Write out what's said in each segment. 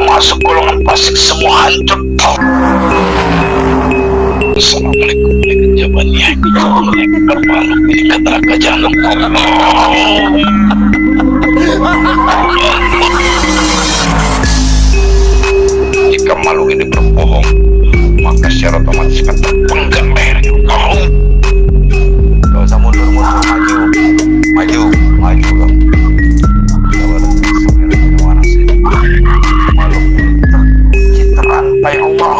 masuk golongan fasik semua hancur. Assalamualaikum warahmatullahi wabarakatuh. Bermalu di neraka jahanam. Jika makhluk ini berbohong, maka secara otomatis akan terpenggal lehernya. Gak usah mundur, maju kau. Makhluk ini terkunci terantai Allah.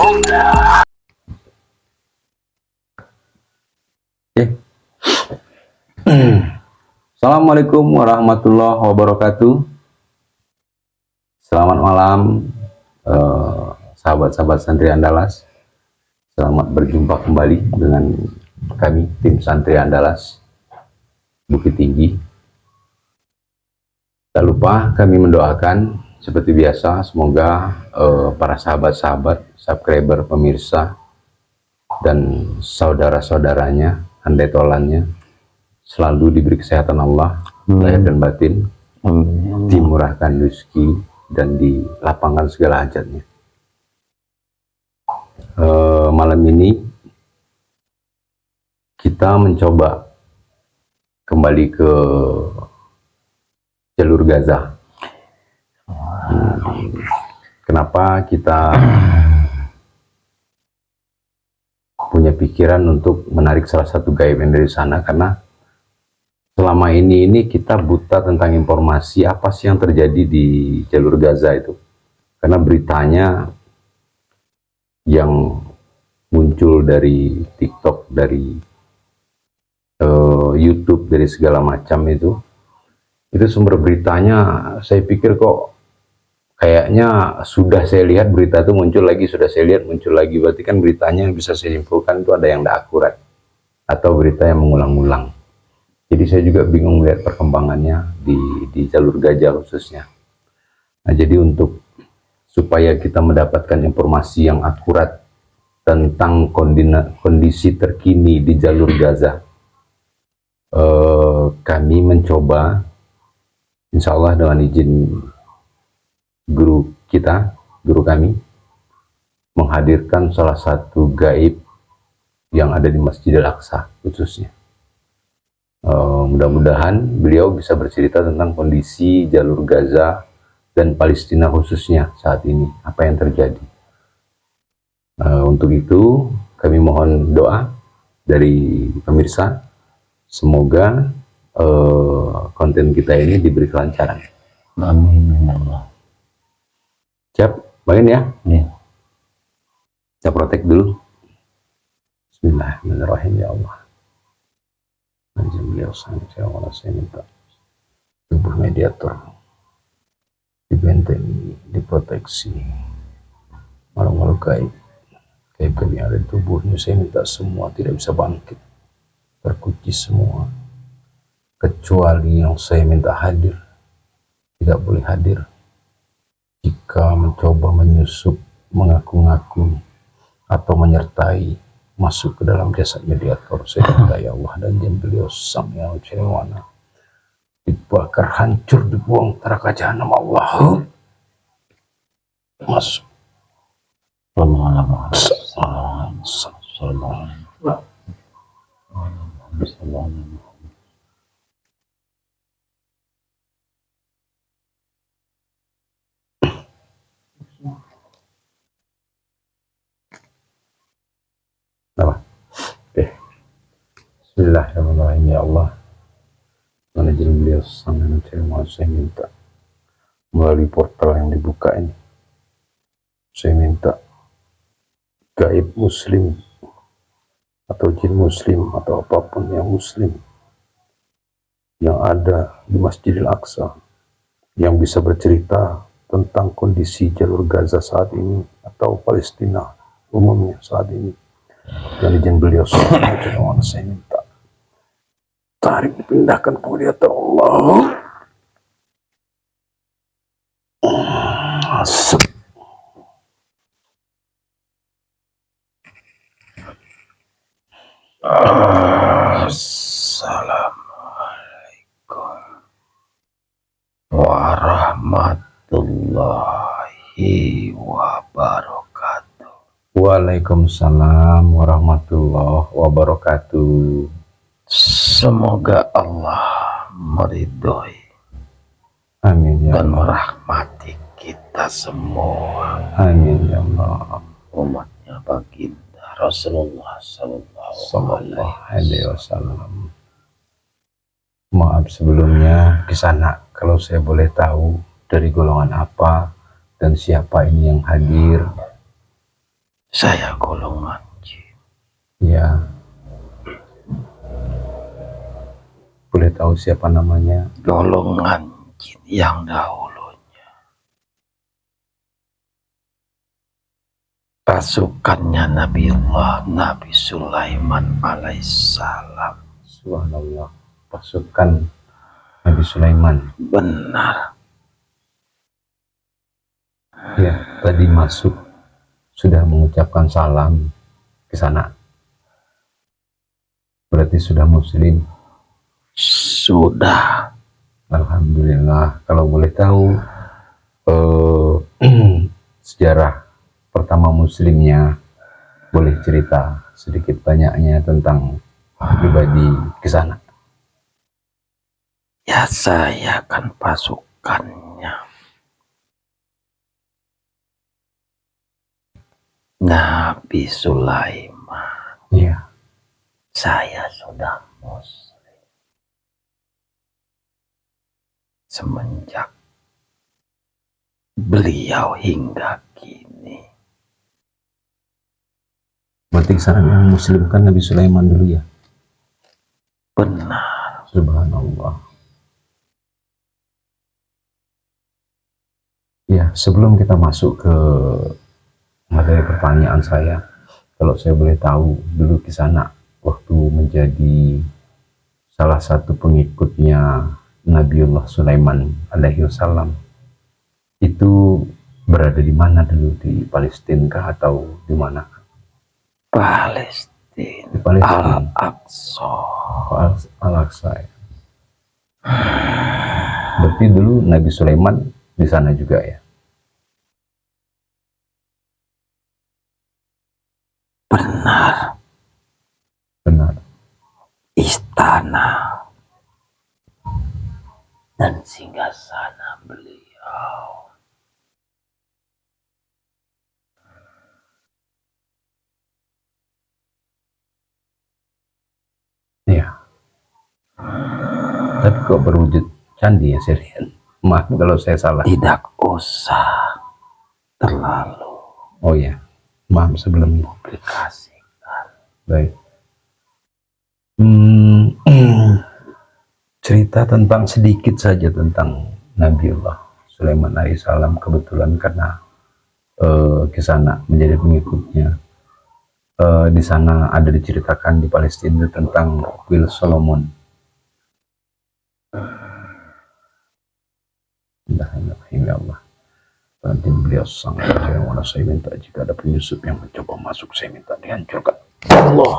Assalamualaikum warahmatullahi wabarakatuh. Selamat malam sahabat-sahabat Santri Andalas. Selamat berjumpa kembali dengan kami tim Santri Andalas Bukit Tinggi. Tak lupa kami mendoakan seperti biasa, semoga para sahabat-sahabat, subscriber, pemirsa dan saudara-saudaranya, handai tolannya selalu diberi kesehatan Allah, lahir dan batin, dimurahkan rezeki dan dilapangkan segala hajatnya. Malam ini kita mencoba kembali ke jalur Gaza. Kenapa kita punya pikiran untuk menarik salah satu gaib yang dari sana? Karena selama ini kita buta tentang informasi apa sih yang terjadi di jalur Gaza itu. Karena beritanya yang muncul dari TikTok, dari YouTube, dari segala macam itu sumber beritanya saya pikir kok kayaknya sudah saya lihat berita itu muncul lagi, sudah saya lihat muncul lagi. Berarti kan beritanya bisa saya simpulkan itu ada yang tidak akurat atau berita yang mengulang-ulang. Jadi saya juga bingung melihat perkembangannya di jalur Gaza khususnya. Nah, jadi supaya kita mendapatkan informasi yang akurat tentang kondisi terkini di jalur Gaza, kami mencoba, insya Allah dengan izin guru kami, menghadirkan salah satu gaib yang ada di Masjidil Aqsa khususnya. Mudah-mudahan beliau bisa bercerita tentang kondisi jalur Gaza dan Palestina khususnya saat ini, apa yang terjadi. Untuk itu kami mohon doa dari pemirsa, semoga konten kita ini diberi kelancaran. Amin ya Allah. Siap, bagian ya? Ya. Kita protek dulu. Bismillahirrahmanirrahim ya Allah. Beliau saya minta tubuh mediator dibentengi, diproteksi makhluk-makhluk gaib yang ada di tubuhnya. Saya minta semua tidak bisa bangkit, terkunci semua, kecuali yang saya minta hadir tidak boleh hadir. Jika mencoba menyusup, mengaku-ngaku atau menyertai masuk ke dalam jasad mediator, saya minta ya Allah dan jin beliau sang yang cerewana dibakar hancur, dibuang neraka jahanam Allah. Masuk. Bismillahirrahmanirrahim ya Allah. Manajer beliau sang yang cerewana, saya minta melalui portal yang dibuka ini, saya minta gaib muslim atau jin muslim atau apapun yang muslim yang ada di Masjidil Aqsa yang bisa bercerita tentang kondisi jalur Gaza saat ini atau Palestina umumnya saat ini, dan izin beliau saya minta tarik, dipindahkan ke mediator Allah. Masuk. Assalamualaikum warahmatullahi wabarakatuh. Waalaikumsalam warahmatullahi wabarakatuh. Semoga Allah meridhoi Amin ya dan Allah. merahmati kita semua, Amin ya Allah. umatnya baginda Rasulullah Sallallahu Sallallahu Alaihi alaihi Wasallam. wasallam. Maaf sebelumnya Kisana, kalau saya boleh tahu dari golongan apa dan siapa ini yang hadir? Saya golongan jin. Ya. Boleh tahu siapa namanya? Golongan jin yang dahulunya. Pasukannya Nabi Sulaiman alaihissalam. Subhanallah. Pasukan Nabi Sulaiman. Benar. Ya, tadi masuk sudah mengucapkan salam ke sana. Berarti sudah muslim. Sudah. Alhamdulillah. Kalau boleh tahu sejarah pertama muslimnya, boleh cerita sedikit banyaknya tentang pribadi ke sana. Ya, saya kan pasukannya Nabi Sulaiman. Iya. Saya sudah muslim semenjak beliau hingga kini. Berarti ke sana yang muslim kan Nabi Sulaiman dulu ya? Benar. Subhanallah. Ya, sebelum kita masuk ke materi pertanyaan saya, kalau saya boleh tahu dulu di sana waktu menjadi salah satu pengikutnya Nabiullah Sulaiman alaihi wasallam, itu berada di mana dulu, di Palestina kah atau di mana? Palestina. Di Palestina. Al-Aqsa. Al-Aqsa. Ya. Berarti dulu Nabi Sulaiman di sana juga ya? Benar. Benar. Istana dan singgasana beliau. Iya. Tapi kok berwujud candi ya, Sirian? Maaf kalau saya salah. Tidak usah terlalu Oh ya, maaf sebelumnya. publikasikan. Baik. Cerita tentang sedikit saja tentang Nabiullah Sulaiman alaihissalam, kebetulan karena ke sana menjadi pengikutnya. Di sana ada diceritakan di Palestina tentang kuil Solomon. Bismillahirrahmanirrahim. Ya Allah, nanti beliau sangat kecewa. Saya minta jika ada penyusup yang mencoba masuk, saya minta dihancurkan. Allah.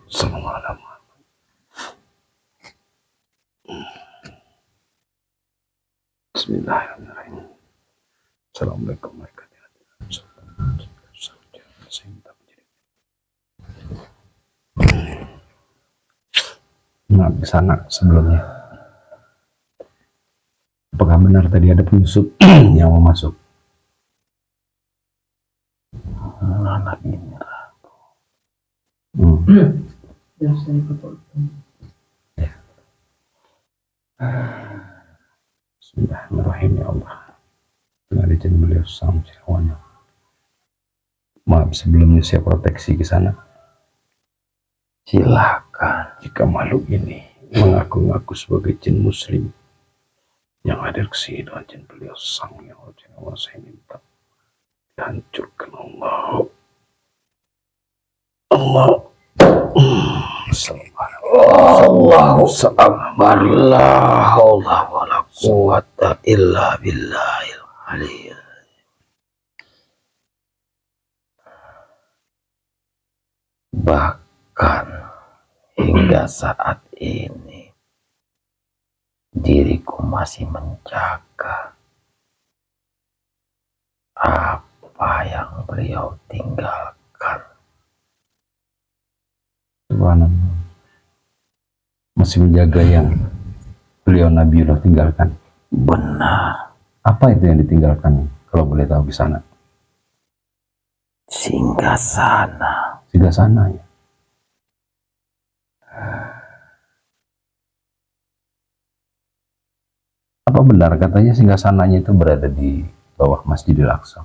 Assalamualaikum. Bismillahirrahmanirrahim. Assalamualaikum warahmatullahi wabarakatuh. Saya minta maaf di sana sebelumnya. Apakah benar tadi ada penyusup yang mau masuk? Anak ini ragu. Ya, saya potong. Ya. Bismillahirrahmanirrahim. Ya Allah, dengan izin beliau sang Cirawana. Maaf sebelumnya saya proteksi ke sana. Silakan. Jika makhluk ini mengaku-ngaku sebagai jin muslim yang hadir ke sini dengan jin beliau sang yang Allah, saya minta dihancurkan Allah. Allah. Allahu Akbar. La haula wala quwwata illa billahil aliyyil. Bahkan hingga saat ini diriku masih menjaga apa yang beliau tinggalkan. Subhanallah. Masih menjaga yang beliau Nabiullah tinggalkan. Benar, Apa itu yang ditinggalkan kalau boleh tahu di sana? singgasana. Singgah sana ya. Apa benar katanya singgah sananya itu berada di bawah Masjidil Aqsa?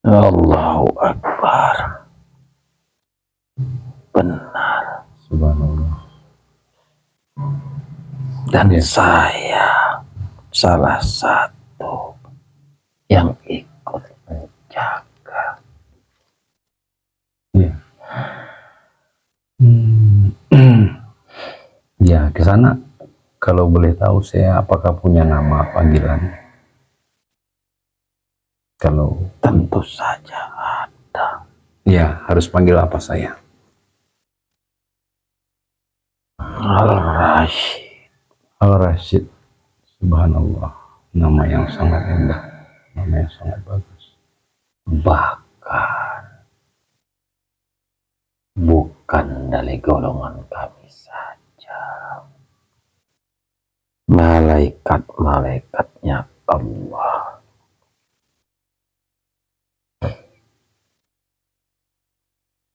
Allahu Akbar. Benar. Subhanallah. Dan Ya. saya salah satu yang ikut menjaga. Ya. Ya, ke sana kalau boleh tahu saya apakah punya nama panggilan? Kalau Tentu saja ada. ya harus panggil apa saya? Al-Rashid. Al-Rashid. Subhanallah. Nama yang sangat indah. Nama yang sangat bagus. Bahkan bukan dari golongan kami saja. Malaikat-malaikatnya Allah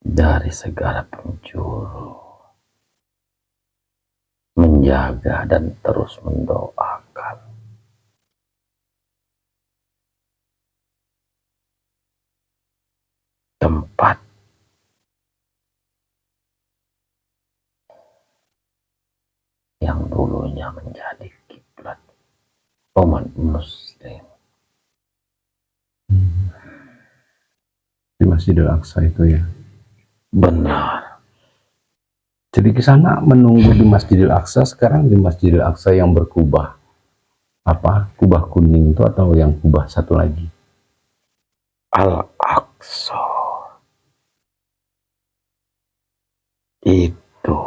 dari segala penjuru menjaga dan terus mendoakan tempat yang dulunya menjadi kiblat umat muslim. Di Masjidil Aqsa itu ya. Benar. Jadi ke sana menunggu di Masjidil Aqsa, sekarang di Masjidil Aqsa yang berkubah. Apa? Kubah kuning itu atau yang kubah satu lagi? Al-Aqsa itu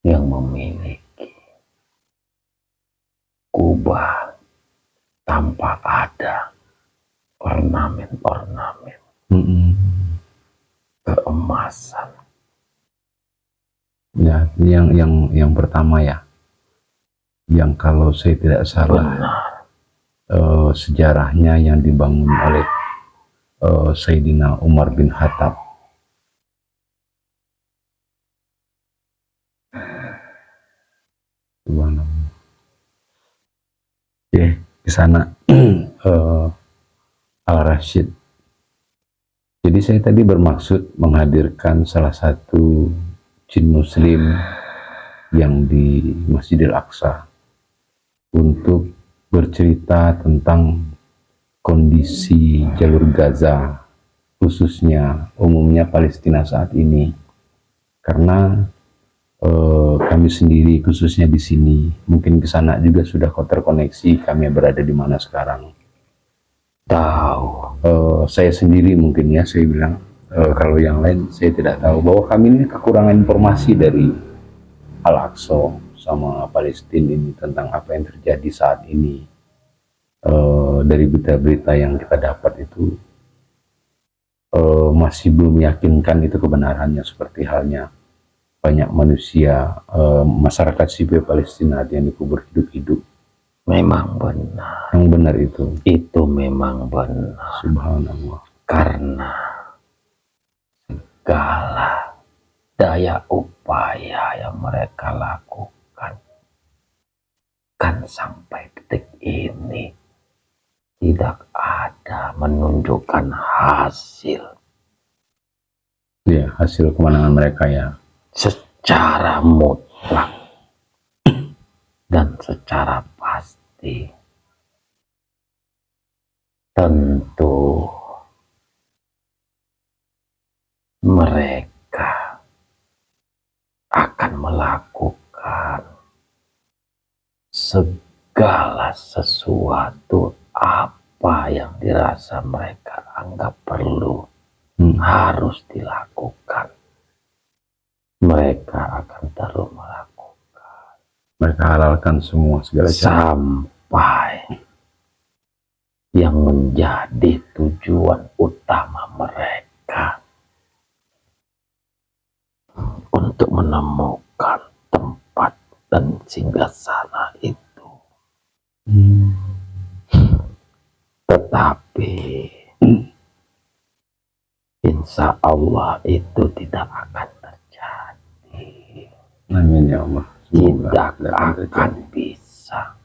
yang memiliki kubah tanpa ada ornamen-ornamen keemasan. Ya, yang pertama ya. Yang kalau saya tidak salah sejarahnya yang dibangun oleh Sayyidina Umar bin Khattab. Subhanallah. Oke, di sana Al-Rashid. Jadi saya tadi bermaksud menghadirkan salah satu jin muslim yang di Masjidil Aqsa untuk bercerita tentang kondisi jalur Gaza, khususnya umumnya Palestina saat ini. Karena kami sendiri khususnya di sini, mungkin ke sana juga sudah terkoneksi, kami berada di mana sekarang. Tahu. Saya sendiri mungkin ya, saya bilang kalau yang lain saya tidak tahu, bahwa kami ini kekurangan informasi dari Al-Aqsa sama Palestina ini tentang apa yang terjadi saat ini. Dari berita-berita yang kita dapat itu masih belum meyakinkan itu kebenarannya, seperti halnya banyak manusia, masyarakat sipil Palestina yang dikubur hidup-hidup. Memang benar. Yang benar itu. Itu memang benar. Subhanallah. Karena segala daya upaya yang mereka lakukan kan sampai detik ini tidak ada menunjukkan hasil. Ya, hasil kemenangan mereka ya. Secara mutlak dan secara pasti. Tentu mereka akan melakukan segala sesuatu apa yang dirasa mereka anggap perlu harus dilakukan mereka akan terus melakukan Mereka halalkan semua segala cara. sampai yang menjadi tujuan utama mereka untuk menemukan tempat dan singgasana itu. Tetapi insya Allah itu tidak akan terjadi. Amin ya Allah. Semoga Tidak akan terjadi. bisa.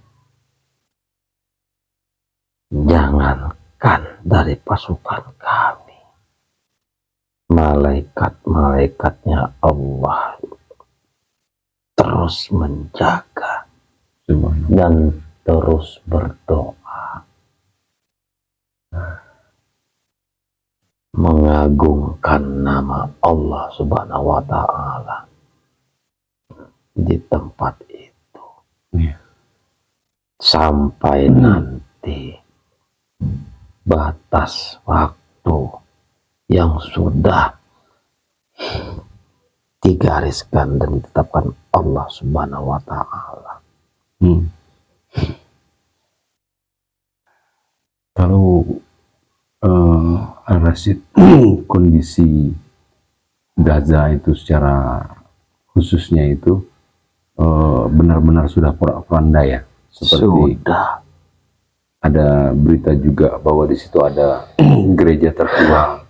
Jangankan dari pasukan kami, malaikat-malaikatnya Allah terus menjaga Subhanallah. dan terus berdoa mengagungkan nama Allah Subhanahu wa Ta'ala di tempat itu. Iya. Sampai nanti batas waktu yang sudah digariskan dan ditetapkan Allah Subhanahu wa Ta'ala. Kalau Al-Rasyid, kondisi Gaza itu secara khususnya itu benar-benar sudah porak-poranda ya. Seperti Sudah. ada berita juga bahwa di situ ada gereja tertua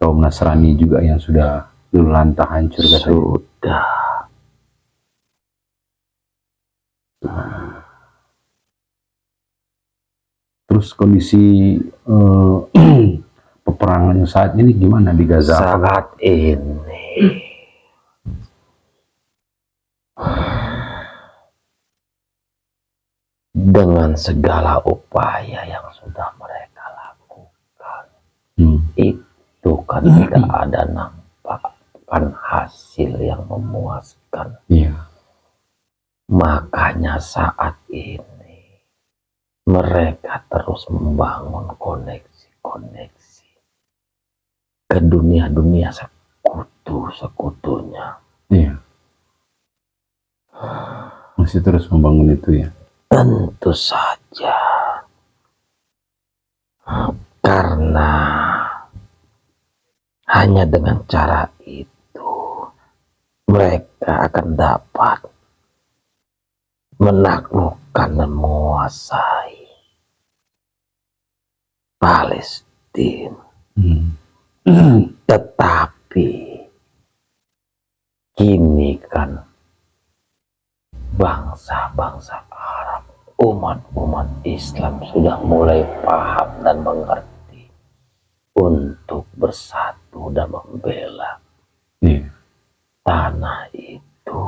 kaum Nasrani juga yang sudah luluh-lantah hancur katanya. Sudah. Terus kondisi peperangan saat ini gimana di Gaza? Saat ini dengan segala upaya yang sudah mereka lakukan, itu kan tidak ada nampakkan hasil yang memuaskan. Iya. Makanya saat ini mereka terus membangun koneksi-koneksi ke dunia-dunia sekutu-sekutunya. Iya. Masih terus membangun itu ya. Tentu saja, karena hanya dengan cara itu mereka akan dapat menaklukkan dan menguasai Palestina. Tetapi kini kan bangsa-bangsa Arab, umat-umat Islam sudah mulai paham dan mengerti untuk bersatu dan membela tanah itu.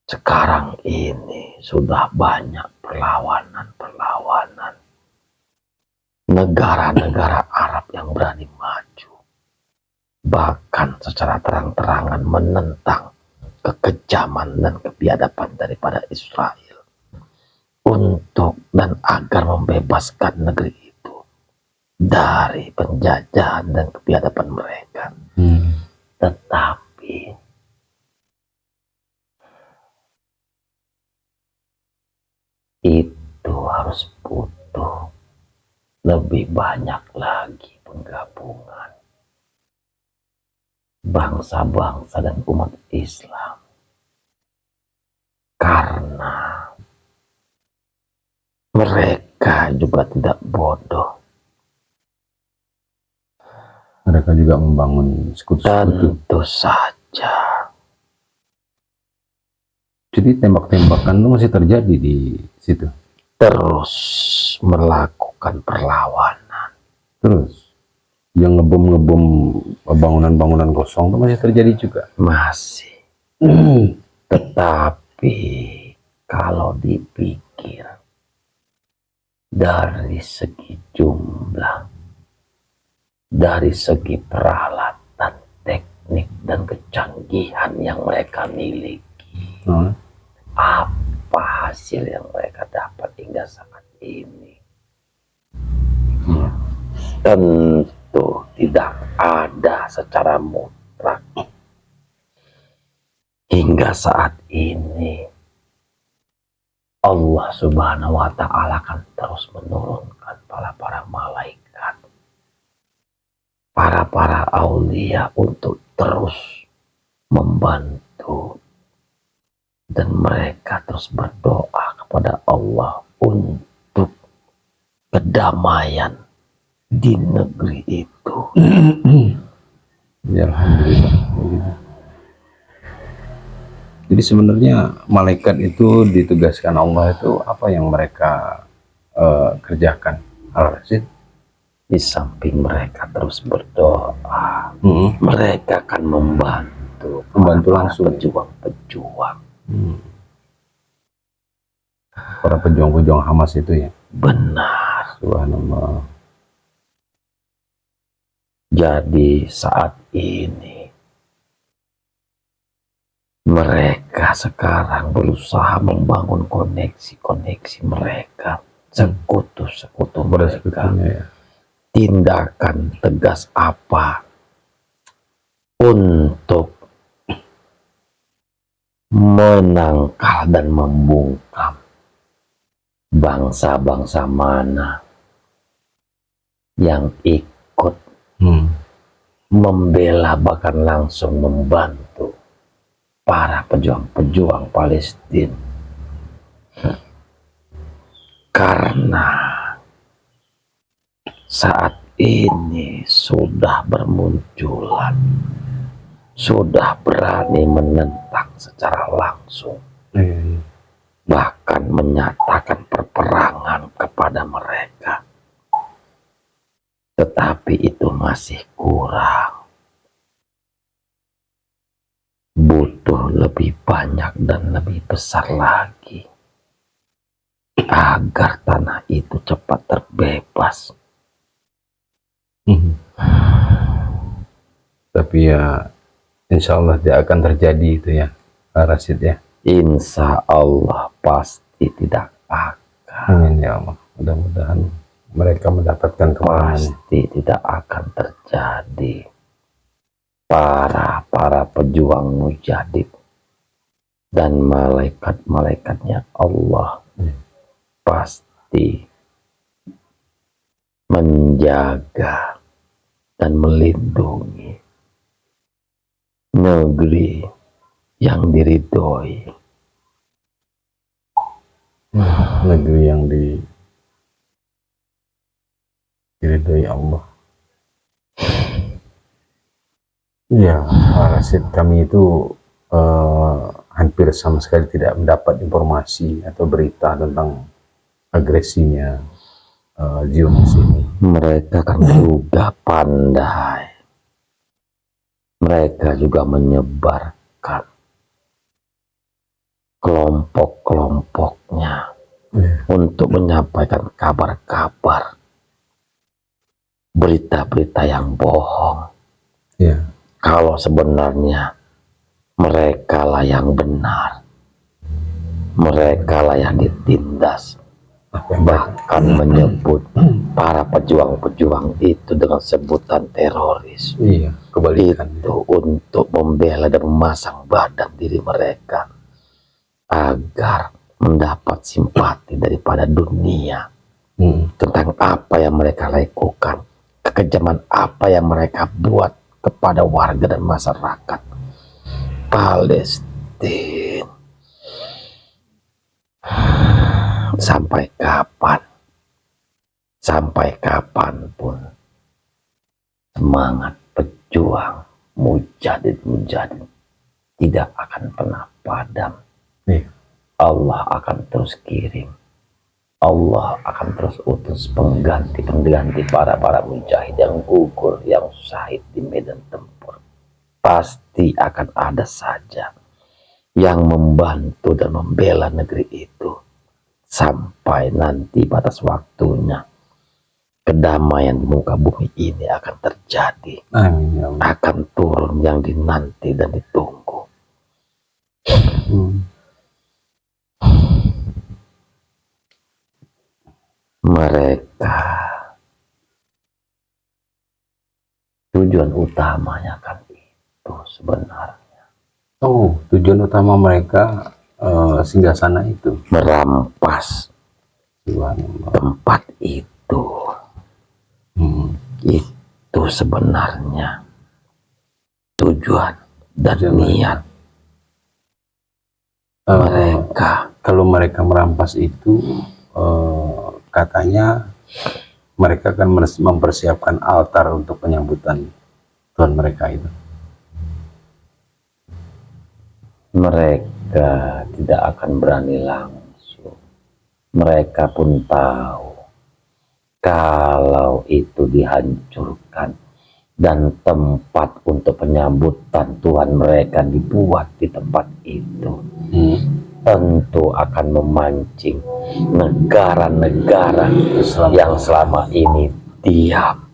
Sekarang ini sudah banyak perlawanan negara-negara Arab yang berani maju, bahkan secara terang-terangan menentang kekejaman dan kebiadaban daripada Israel untuk dan agar membebaskan negeri itu dari penjajahan dan kebiadaban mereka. Tetapi itu harus butuh lebih banyak lagi penggabungan bangsa-bangsa dan umat Islam, karena mereka juga tidak bodoh. Mereka juga membangun sekutu-sekutu. Tentu saja. Jadi tembak-tembakan itu masih terjadi di situ. Terus melakukan perlawanan. Terus yang ngebom bangunan-bangunan kosong itu masih terjadi juga. Masih. Tetapi kalau dipikir dari segi jumlah, dari segi peralatan, teknik dan kecanggihan yang mereka miliki, apa hasil yang mereka dapat hingga saat ini? Tentu tidak ada secara mutlak hingga saat ini Allah Subhanahu wa Ta'ala akan terus menurunkan para malaikat, para aulia untuk terus membantu, dan mereka terus berdoa kepada Allah untuk kedamaian di negeri itu. Ya, alhamdulillah. Jadi sebenarnya malaikat itu ditugaskan Allah itu apa yang mereka kerjakan, Al-Rasid? Di samping mereka terus berdoa, mereka akan membantu Langsung pejuang-pejuang. Para pejuang-pejuang Hamas itu ya. Benar. Subhanallah. Jadi saat ini mereka sekarang berusaha membangun koneksi mereka, sekutu mereka. Ya. Tindakan tegas apa untuk menangkal dan membungkam bangsa-bangsa mana yang ikut membela, bahkan langsung membantu para pejuang-pejuang Palestina. Karena saat ini sudah bermunculan, sudah berani menentang secara langsung, bahkan menyatakan perperangan kepada mereka. Tetapi itu masih kurang. Butuh lebih banyak dan lebih besar lagi agar tanah itu cepat terbebas. Tapi ya insya Allah tidak akan terjadi itu ya, Rasid ya. Insya Allah pasti tidak akan. Amin ya Allah. Mudah-mudahan mereka mendapatkan kemenangan. Pasti tidak akan terjadi. Para pejuang mujahid dan malaikat-malaikatnya Allah pasti menjaga dan melindungi negeri yang diridhoi, negeri yang diridhoi Allah. Ya, Rasid, kami itu hampir sama sekali tidak mendapat informasi atau berita tentang agresinya Zionis ini. Mereka kan juga pandai. Mereka juga menyebarkan kelompok-kelompoknya untuk menyampaikan kabar-kabar, berita-berita yang bohong. Ya. Kalau sebenarnya mereka lah yang benar, mereka lah yang ditindas, bahkan menyebut para pejuang-pejuang itu dengan sebutan teroris. Iya, kebalikan. Itu untuk membela dan memasang badan diri mereka agar mendapat simpati daripada dunia tentang apa yang mereka lakukan, kekejaman apa yang mereka buat kepada warga dan masyarakat Palestina. Sampai kapan? Sampai kapanpun semangat pejuang mujahid tidak akan pernah padam. Allah akan terus kirim, Allah akan terus utus pengganti para mujahid yang gugur, yang syahid di medan tempur. Pasti akan ada saja yang membantu dan membela negeri itu sampai nanti batas waktunya kedamaian di muka bumi ini akan terjadi. Amin ya Allah. Akan turun yang dinanti dan ditunggu. Mereka tujuan utamanya kan itu sebenarnya Oh, tujuan utama mereka singgah sana itu. merampas Subhanallah. tempat itu. Hmm. Itu sebenarnya tujuan dan Tujuan niat Eh, mereka. Kalau mereka merampas itu, katanya mereka akan mempersiapkan altar untuk penyambutan Tuhan mereka itu. Mereka tidak akan berani langsung. Mereka pun tahu kalau itu dihancurkan dan tempat untuk penyambutan Tuhan mereka dibuat di tempat itu, tentu akan memancing negara-negara yang selama ini diam,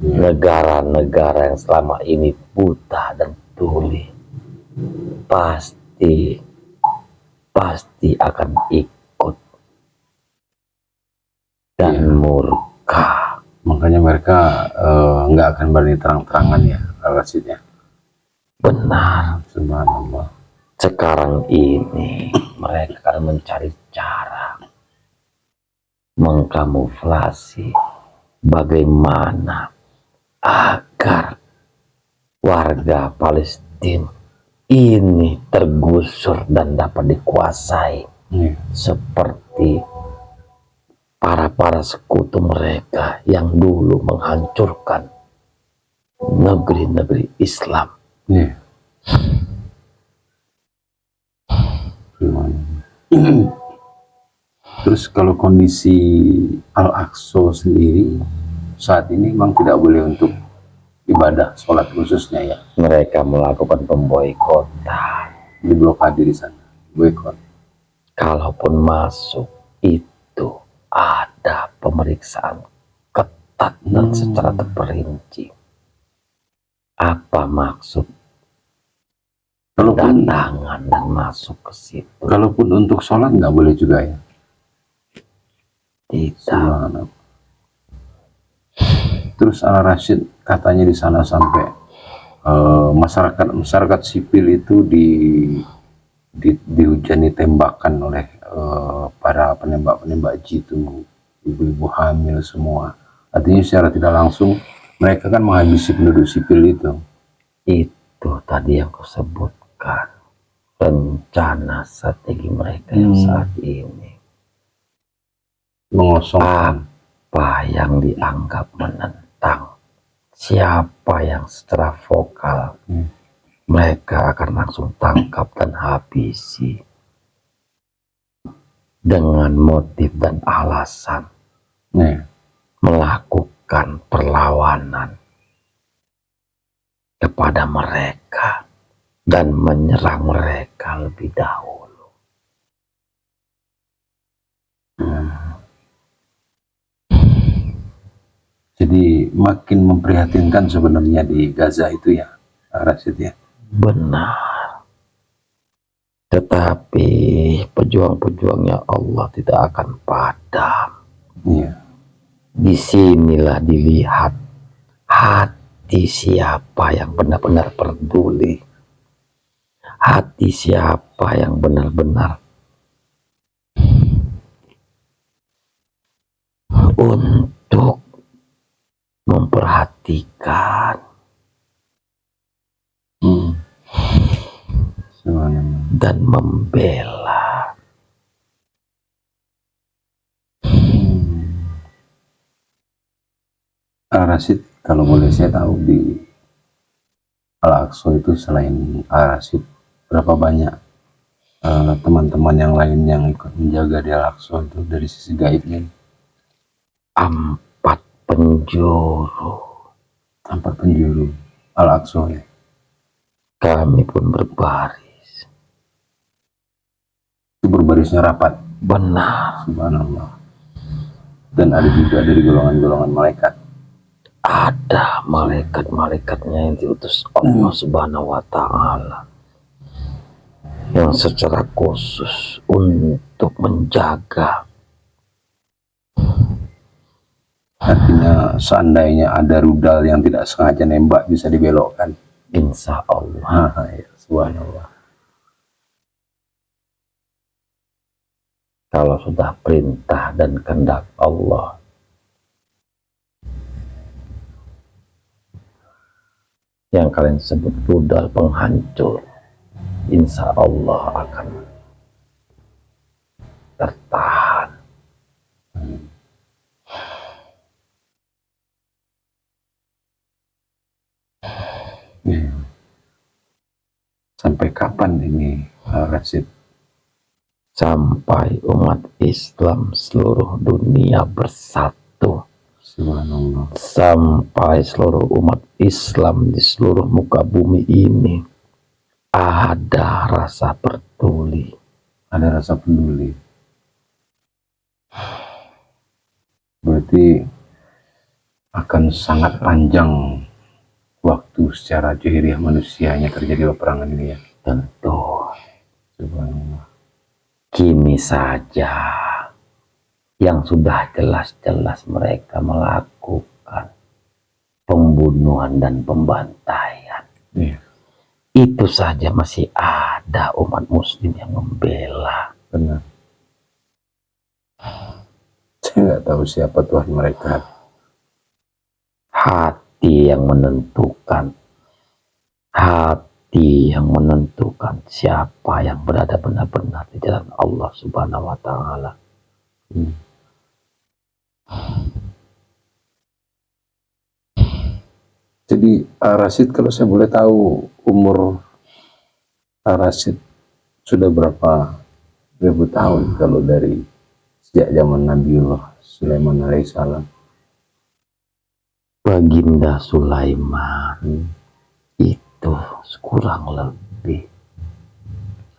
negara-negara yang selama ini buta dan tuli, pasti akan ikut dan murka. Makanya mereka nggak akan berani terang-terangan ya, Rasid ya. Benar. Subhanallah. Sekarang ini mereka akan mencari cara mengkamuflasi bagaimana agar warga Palestina ini tergusur dan dapat dikuasai seperti para sekutu mereka yang dulu menghancurkan negeri-negeri Islam. Terus kalau kondisi Al-Aqsa sendiri saat ini memang tidak boleh untuk ibadah sholat khususnya ya. Mereka melakukan pemboikotan, Diblokade di sana, boikot. Kalaupun masuk itu ada pemeriksaan ketat dan secara terperinci. Apa maksud kedatangan dan masuk ke situ? Kalaupun untuk sholat nggak boleh juga ya? Tidak. Terus Al-Rashid katanya di sana sampai masyarakat sipil itu dihujani tembakan oleh para penembak jitu, ibu-ibu hamil semua. Artinya secara tidak langsung mereka kan menghabisi penduduk sipil itu. Itu tadi yang kau sebutkan, rencana strategi mereka yang saat ini. Mengosongkan apa yang dianggap menentang, siapa yang secara vokal, mereka akan langsung tangkap dan habisi dengan motif dan alasan melakukan perlawanan kepada mereka dan menyerang mereka lebih dahulu. Jadi makin memprihatinkan sebenarnya di Gaza itu ya, Rashid ya. Benar. Tetapi pejuang-pejuangnya Allah tidak akan padam. Iya. Disinilah dilihat hati siapa yang benar-benar peduli, hati siapa yang benar-benar untuk memperhatikan dan membela. Al-Rashid, kalau boleh saya tahu di Al-Aqsa itu selain Al-Rashid, berapa banyak teman-teman yang lain yang ikut menjaga di Al-Aqsa itu dari sisi gaibnya? 4 penjuru. 4 penjuru Al-Aqsa ya. Kami pun berbaris. Itu berbarisnya rapat. Benar. Subhanallah. Dan ada juga dari golongan-golongan malaikat. Ada malaikat-malaikatnya yang diutus Allah Subhanahu wa Ta'ala, yang secara khusus untuk menjaga. Artinya seandainya ada rudal yang tidak sengaja nembak bisa dibelokkan. Insya Allah. Ya, subhanallah. Kalau sudah perintah dan kehendak Allah, yang kalian sebut rudal penghancur, insya Allah akan tertahan. Ya. Sampai kapan ini, Rasid? Sampai umat Islam seluruh dunia bersatu. Subhanallah. Sampai seluruh umat Islam di seluruh muka bumi ini ada rasa peduli. Ada rasa peduli. Berarti akan sangat panjang waktu secara jahiliyah manusianya terjadi peperangan ini ya. Tentu. Subhanallah. Kini saja yang sudah jelas-jelas mereka melakukan pembunuhan dan pembantaian. Iya. Itu saja masih ada umat muslim yang membela. Benar. Saya nggak tahu siapa Tuhan mereka. Hati yang menentukan. Hati yang menentukan siapa yang berada benar-benar di jalan Allah Subhanahu wa Ta'ala. Jadi Rasid, kalau saya boleh tahu umur Rasid sudah berapa ribu tahun kalau dari sejak zaman Nabiullah Sulaiman alaihissalam? Baginda Sulaiman itu kurang lebih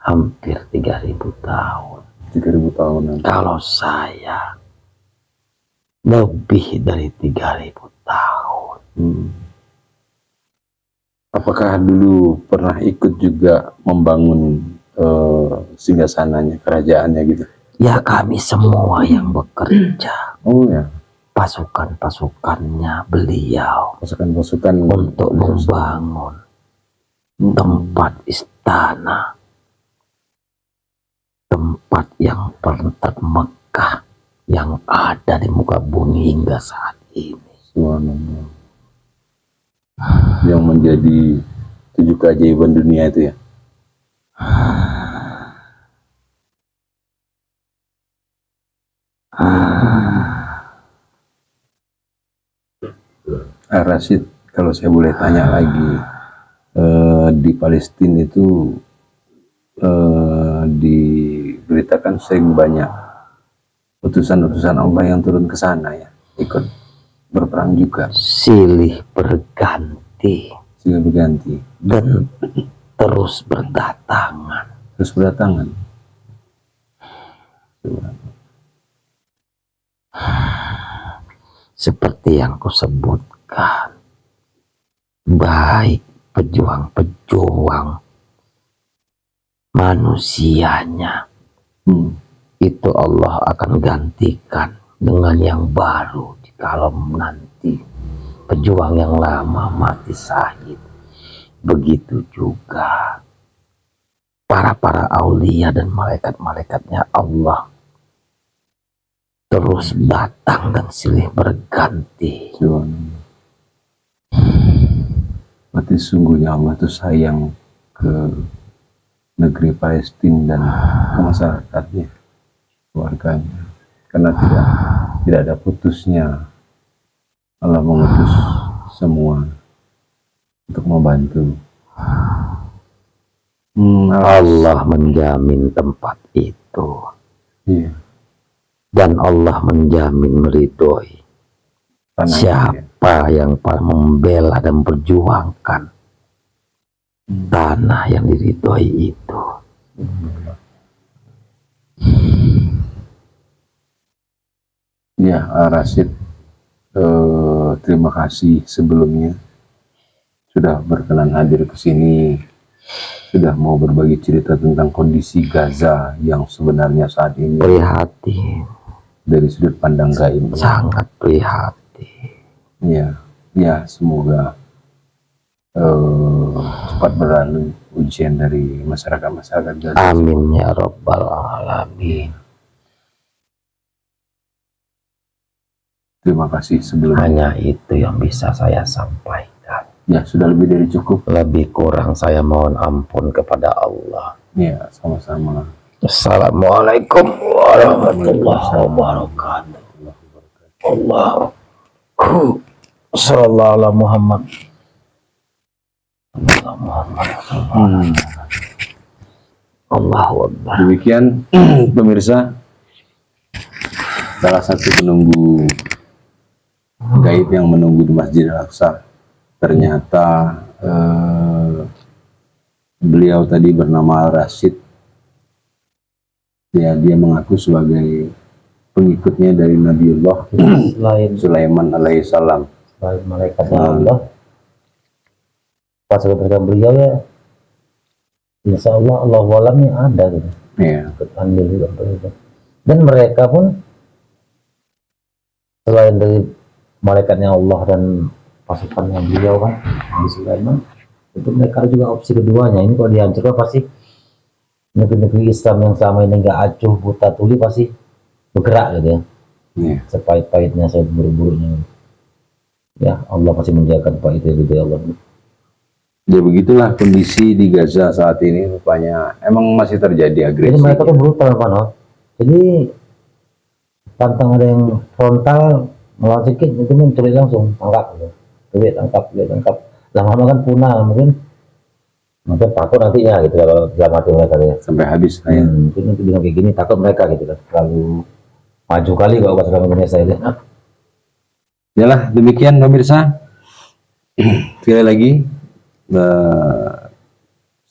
hampir 3000 tahun. 3000 tahunan. Kalau saya lebih dari 3000 tahun. Apakah dulu pernah ikut juga membangun singgasananya, kerajaannya gitu? Ya, kami semua yang bekerja. Oh ya. Pasukan-pasukannya beliau Pasukan-pasukan untuk membangun tempat istana, tempat yang paling termegah yang ada di muka bumi hingga saat ini. Subhanallah. Yang menjadi 7 keajaiban dunia itu ya. Rasid, kalau saya boleh tanya lagi, di Palestina itu diberitakan sering banyak utusan-utusan Allah yang turun ke sana ya, ikut berperang juga. Silih berganti Silih berganti dan terus berdatangan. terus berdatangan. Seperti yang kusebutkan, baik pejuang-pejuang manusianya, itu Allah akan gantikan dengan yang baru jikalau nanti pejuang yang lama mati syahid. Begitu juga para aulia dan malaikat-malaikatnya Allah terus datang dan silih berganti. Berarti sungguhnya Allah itu sayang ke negeri Palestina dan ke masyarakatnya, keluarganya, karena tidak ada putusnya. Allah mengutus semua untuk membantu. Allah menjamin tempat itu. Iya. Dan Allah menjamin meridhoi siapa yang membela dan berjuangkan tanah yang diridhoi itu. Ya, Rasid, terima kasih sebelumnya sudah berkenan hadir ke sini, sudah mau berbagi cerita tentang kondisi Gaza yang sebenarnya saat ini Prihatin, dari sudut pandang gaib. sangat prihatin. Ya, semoga cepat berlalu ujian dari masyarakat Gaza. Amin ya rabbal alamin. Terima kasih sebelumnya. Hanya itu yang bisa saya sampaikan. Ya, sudah lebih dari cukup. Lebih kurang saya mohon ampun kepada Allah. Ya, sama-sama. Assalamualaikum warahmatullahi wabarakatuh. Allahu sallallahu ala Muhammad. Allah Muhammad. Allahu Akbar. Demikian pemirsa, salah satu penunggu gaib yang menunggu di Masjidil Aqsa, ternyata beliau tadi bernama Rashid. Ya, dia mengaku sebagai pengikutnya dari Nabiullah Sulaiman alaihissalam. Selain malaikat Allah, pas ketika beliau ya, insya Allah Allah walamnya ada gitu. Ya. Andil juga begitu. Dan mereka pun selain dari malaikatnya Allah dan pasukannya beliau kan, Nabi Sulaiman, itu mereka juga opsi keduanya. Ini kalau dihancurkan pasti negeri-negeri Islam yang selama ini nggak acuh buta tuli pasti bergerak gitu ya. Ya. Sepahit-pahitnya, seburuk-buruknya. Ya Allah pasti menjaga tempat itu gitu ya Allah. Ya begitulah kondisi di Gaza saat ini, rupanya emang masih terjadi agresi. Jadi mereka tuh brutal Pak no? Jadi pantang ada yang frontal melawan sedikit itu menculik langsung tangkap gitu. Tangkap. Lama-lama kan punah mungkin takut nantinya gitu kalau dalam hati mereka ya. Sampai habis. Mungkin nanti bilang kayak gini takut mereka gitu kan. Terlalu maju kali kalau bahasa Indonesia itu. Yalah, demikian pemirsa. Sekali lagi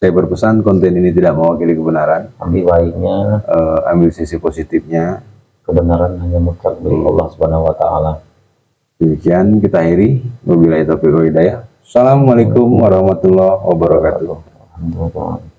saya berpesan, konten ini tidak mewakili kebenaran. Ambil baiknya, ambil sisi positifnya. kebenaran hanya mutlak dari Allah Subhanahu wa taala. Demikian kita akhiri. Wabillahi taufiq wal hidayah. Assalamualaikum warahmatullahi wabarakatuh. Alhamdulillah.